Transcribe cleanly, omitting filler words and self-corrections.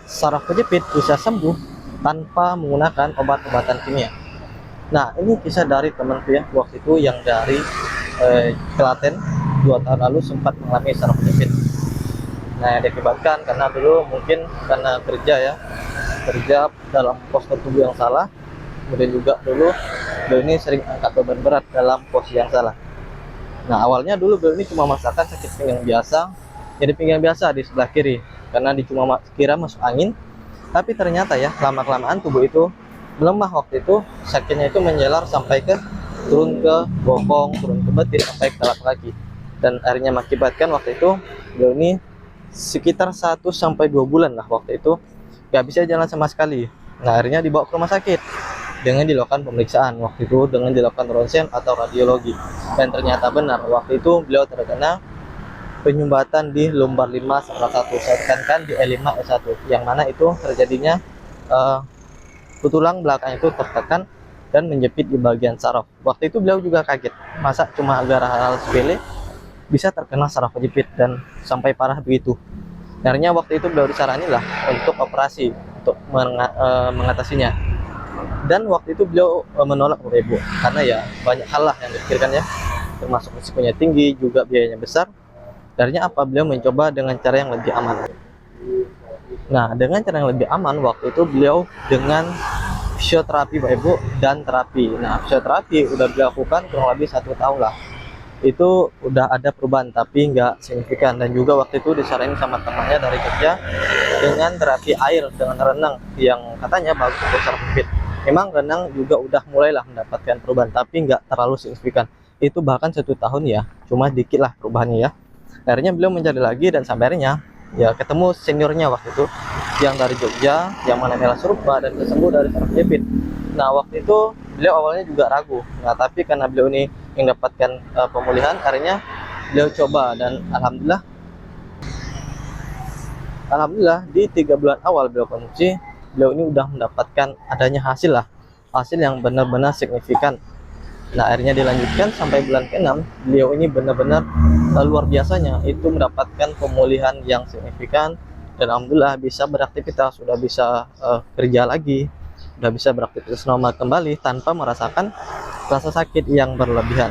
saraf kejepit bisa sembuh tanpa menggunakan obat-obatan kimia. Nah, ini kisah dari temanku ya, waktu itu yang dari Klaten, 2 tahun lalu sempat mengalami saraf kejepit. Nah, yang diakibatkan karena dulu mungkin karena kerja dalam postur tubuh yang salah, kemudian juga dulu beliau ini sering angkat beban berat dalam posisi yang salah. Nah, awalnya dulu beliau ini cuma merasakan sakit pinggang biasa, jadi pinggang biasa di sebelah kiri, karena cuma kira masuk angin. Tapi ternyata ya, lama-kelamaan tubuh itu melemah. Waktu itu sakitnya itu menyelar sampai ke turun ke bokong, turun ke betis, sampai ke telapak kaki. Dan akhirnya mengakibatkan waktu itu beliau ini sekitar 1 sampai 2 bulan lah waktu itu nggak bisa jalan sama sekali. Nah, akhirnya dibawa ke rumah sakit dengan dilakukan pemeriksaan, waktu itu dengan dilakukan ronsen atau radiologi, dan ternyata benar waktu itu beliau terkena penyumbatan di lumbar 5 salah 1, saya tekankan di L5 S1, yang mana itu terjadinya tulang belakang itu tertekan dan menjepit di bagian saraf. Waktu itu beliau juga kaget, masa cuma gara hal sepele bisa terkena saraf kejepit dan sampai parah begitu. Akhirnya waktu itu beliau disarankan untuk operasi untuk mengatasinya. Dan waktu itu beliau menolak Ibu, karena ya banyak hal lah yang dipikirkan ya, termasuk risikonya tinggi, juga biayanya besar. Akhirnya beliau mencoba dengan cara yang lebih aman. Nah, dengan cara yang lebih aman waktu itu beliau dengan fisioterapi Ibu dan terapi. Nah, fisioterapi udah dilakukan kurang lebih 1 tahun lah. Itu udah ada perubahan tapi nggak signifikan, dan juga waktu itu disaranin sama temannya dari Jogja dengan terapi air dengan renang yang katanya bagus untuk saraf kejepit. Memang renang juga udah mulailah mendapatkan perubahan tapi nggak terlalu signifikan. Itu bahkan 1 tahun ya, cuma dikit lah perubahannya ya. Akhirnya beliau mencari lagi dan sampai akhirnya ya ketemu seniornya waktu itu yang dari Jogja, yang mana Mela serupa dan sembuh dari saraf kejepit. Nah, waktu itu beliau awalnya juga ragu. Nah, tapi karena beliau ini mendapatkan pemulihan, akhirnya beliau coba, dan alhamdulillah di 3 bulan awal beliau konsumsi, beliau ini udah mendapatkan adanya hasil yang benar-benar signifikan. Nah, akhirnya dilanjutkan sampai bulan ke-6, beliau ini benar-benar luar biasanya itu mendapatkan pemulihan yang signifikan, dan alhamdulillah bisa beraktivitas, sudah bisa kerja lagi, sudah bisa beraktivitas normal kembali tanpa merasakan rasa sakit yang berlebihan.